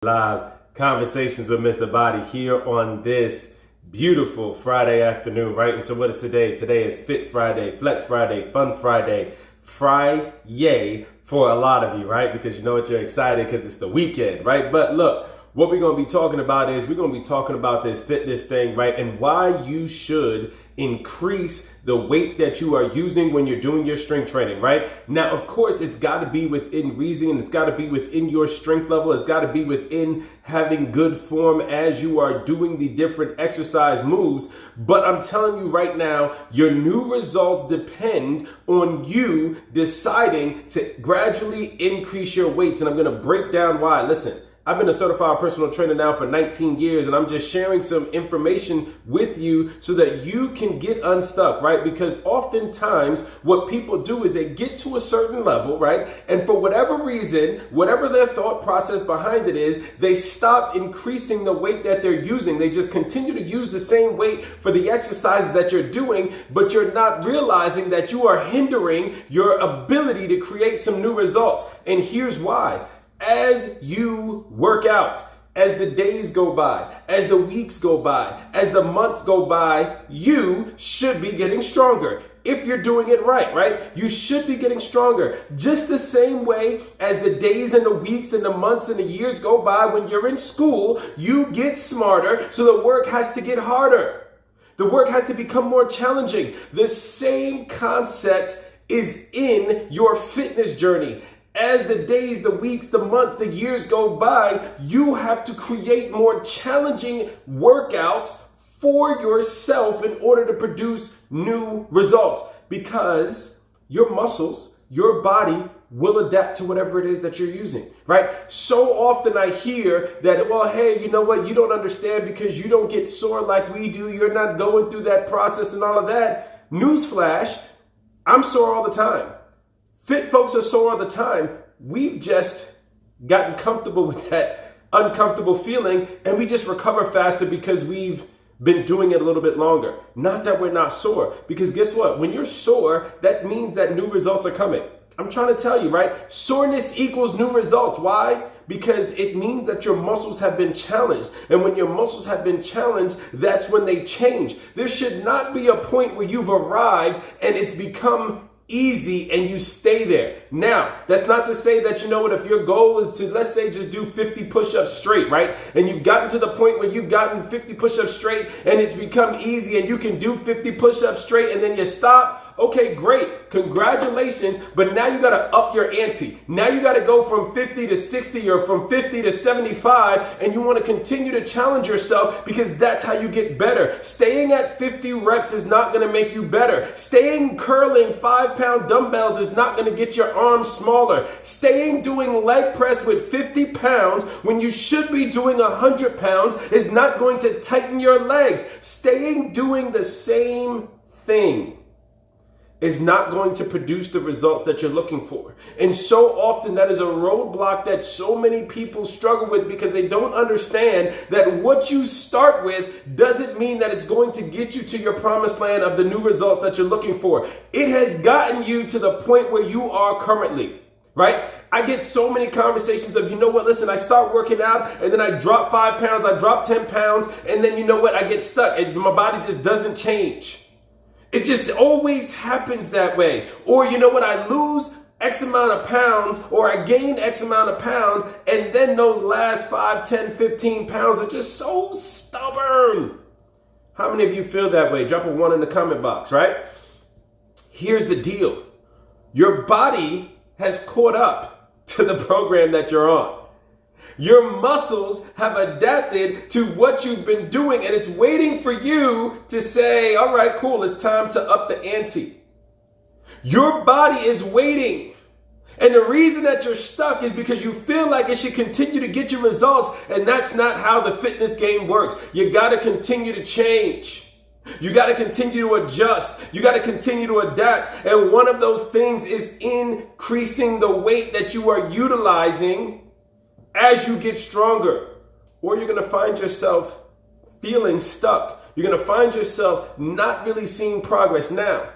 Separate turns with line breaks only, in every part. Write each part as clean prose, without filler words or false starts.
Live conversations with Mr. Body here on this beautiful Friday afternoon, right? And so what is today? Today is Fit Friday, Flex Friday, Fun Friday, Fry-yay for a lot of you, right? Because you know what, you're excited because it's the weekend, right? But look, what we're going to be talking about is we're going to be talking about this fitness thing, right? And why you should increase the weight that you are using when you're doing your strength training, right? Now, of course, it's got to be within reason. It's got to be within your strength level. It's got to be within having good form as you are doing the different exercise moves. But I'm telling you right now, your new results depend on you deciding to gradually increase your weights. And I'm going to break down why. Listen, I've been a certified personal trainer now for 19 years, and I'm just sharing some information with you so that you can get unstuck, right? Because oftentimes what people do is they get to a certain level, right? And for whatever reason, whatever their thought process behind it is, they stop increasing the weight that they're using. They just continue to use the same weight for the exercises that you're doing, but you're not realizing that you are hindering your ability to create some new results. And here's why. As you work out, as the days go by, as the weeks go by, as the months go by, you should be getting stronger. If you're doing it right? You should be getting stronger. Just the same way as the days and the weeks and the months and the years go by when you're in school, you get smarter, so the work has to get harder. The work has to become more challenging. The same concept is in your fitness journey. As the days, the weeks, the months, the years go by, you have to create more challenging workouts for yourself in order to produce new results, because your muscles, your body will adapt to whatever it is that you're using, right? So often I hear that, well, hey, you know what? You don't understand because you don't get sore like we do. You're not going through that process and all of that. Newsflash, I'm sore all the time. Fit folks are sore all the time. We've just gotten comfortable with that uncomfortable feeling, and we just recover faster because we've been doing it a little bit longer. Not that we're not sore, because guess what? When you're sore, that means that new results are coming. I'm trying to tell you, right? Soreness equals new results. Why? Because it means that your muscles have been challenged. And when your muscles have been challenged, that's when they change. There should not be a point where you've arrived and it's become easy and you stay there. Now, that's not to say that, you know what, if your goal is to, let's say, just do 50 push-ups straight, right? And you've gotten to the point where you've gotten 50 push-ups straight and it's become easy and you can do 50 push-ups straight and then you stop. Okay, great. Congratulations. But now you got to up your ante. Now you got to go from 50 to 60 or from 50 to 75, and you want to continue to challenge yourself because that's how you get better. Staying at 50 reps is not going to make you better. Staying curling 5-pound dumbbells is not going to get your arms smaller. Staying doing leg press with 50 pounds when you should be doing 100 pounds is not going to tighten your legs. Staying doing the same thing is not going to produce the results that you're looking for. And so often that is a roadblock that so many people struggle with because they don't understand that what you start with doesn't mean that it's going to get you to your promised land of the new results that you're looking for. It has gotten you to the point where you are currently. Right? I get so many conversations of, you know what, listen, I start working out and then I drop 5 pounds, I drop 10 pounds, and then you know what, I get stuck and my body just doesn't change. It just always happens that way. Or you know what, I lose X amount of pounds or I gain X amount of pounds, and then those last 5, 10, 15 pounds are just so stubborn. How many of you feel that way? Drop a 1 in the comment box, right? Here's the deal. Your body has caught up to the program that you're on. Your muscles have adapted to what you've been doing, and it's waiting for you to say, all right, cool, it's time to up the ante. Your body is waiting. And the reason that you're stuck is because you feel like it should continue to get you results, and that's not how the fitness game works. You got to continue to change. You got to continue to adjust. You got to continue to adapt. And one of those things is increasing the weight that you are utilizing as you get stronger, or you're going to find yourself feeling stuck. You're going to find yourself not really seeing progress. Now,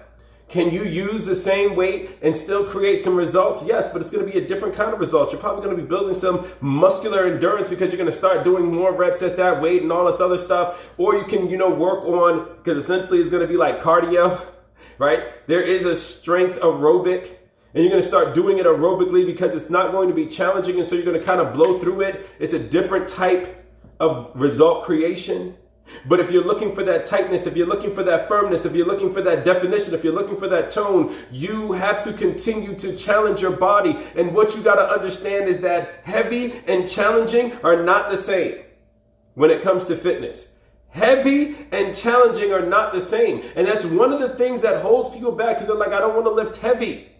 Can you use the same weight and still create some results? Yes, but it's going to be a different kind of results. You're probably going to be building some muscular endurance because you're going to start doing more reps at that weight and all this other stuff. Or you can, work on, because essentially it's going to be like cardio, right? There is a strength aerobic, and you're going to start doing it aerobically because it's not going to be challenging. And so you're going to kind of blow through it. It's a different type of result creation. But if you're looking for that tightness, if you're looking for that firmness, if you're looking for that definition, if you're looking for that tone, you have to continue to challenge your body. And what you got to understand is that heavy and challenging are not the same when it comes to fitness. Heavy and challenging are not the same. And that's one of the things that holds people back because they're like, I don't want to lift heavy.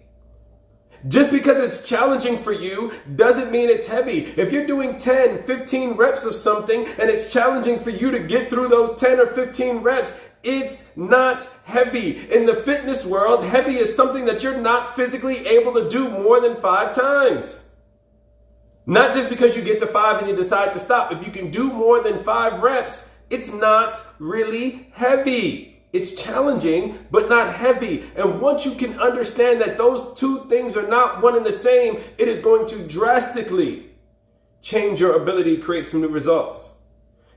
Just because it's challenging for you doesn't mean it's heavy. If you're doing 10, 15 reps of something and it's challenging for you to get through those 10 or 15 reps, it's not heavy. In the fitness world, heavy is something that you're not physically able to do more than 5 times. Not just because you get to 5 and you decide to stop. If you can do more than 5 reps, it's not really heavy. It's challenging, but not heavy. And once you can understand that those two things are not one and the same, it is going to drastically change your ability to create some new results.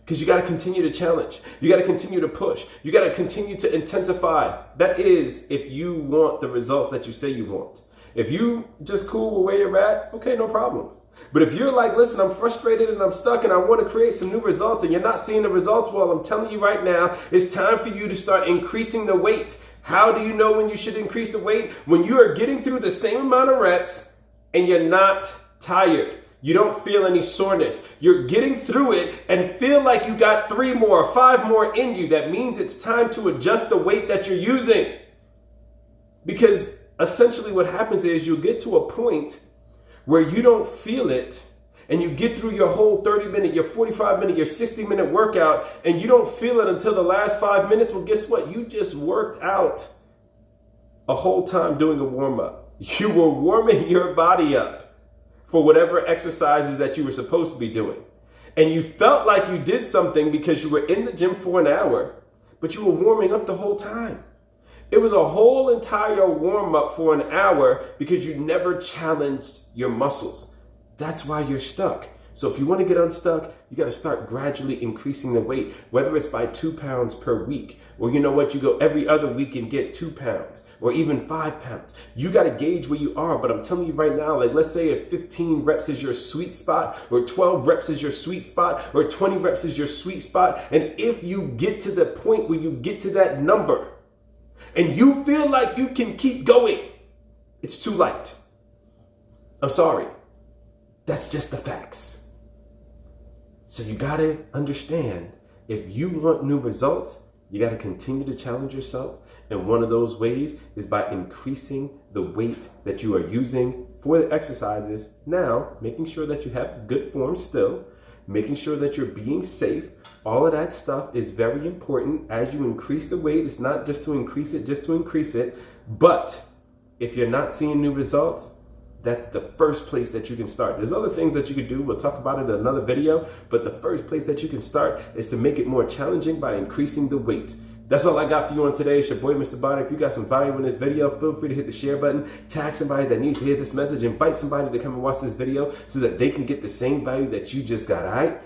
Because you got to continue to challenge. You got to continue to push. You got to continue to intensify. That is, if you want the results that you say you want. If you just cool with where you're at, okay, no problem. But if you're like, listen, I'm frustrated and I'm stuck and I want to create some new results and you're not seeing the results, well, I'm telling you right now, it's time for you to start increasing the weight. How do you know when you should increase the weight? When you are getting through the same amount of reps and you're not tired. You don't feel any soreness. You're getting through it and feel like you got 3 more, 5 more in you. That means it's time to adjust the weight that you're using. Because essentially what happens is you'll get to a point where you don't feel it and you get through your whole 30-minute, your 45-minute, your 60-minute workout and you don't feel it until the last 5 minutes. Well, guess what? You just worked out a whole time doing a warm-up. You were warming your body up for whatever exercises that you were supposed to be doing. And you felt like you did something because you were in the gym for an hour, but you were warming up the whole time. It was a whole entire warm-up for an hour because you never challenged your muscles. That's why you're stuck. So if you want to get unstuck, you got to start gradually increasing the weight, whether it's by 2 pounds per week, or you know what, you go every other week and get 2 pounds, or even 5 pounds. You got to gauge where you are, but I'm telling you right now, like let's say if 15 reps is your sweet spot, or 12 reps is your sweet spot, or 20 reps is your sweet spot, and if you get to the point where you get to that number, and you feel like you can keep going, it's too late. I'm sorry. That's just the facts. So you got to understand, if you want new results, you got to continue to challenge yourself. And one of those ways is by increasing the weight that you are using for the exercises. Now, making sure that you have good form still, making sure that you're being safe. All of that stuff is very important. As you increase the weight, it's not just to increase it, just to increase it. But if you're not seeing new results, that's the first place that you can start. There's other things that you can do. We'll talk about it in another video. But the first place that you can start is to make it more challenging by increasing the weight. That's all I got for you on today. It's your boy, Mr. Body. If you got some value in this video, feel free to hit the share button, tag somebody that needs to hear this message, invite somebody to come and watch this video so that they can get the same value that you just got, all right?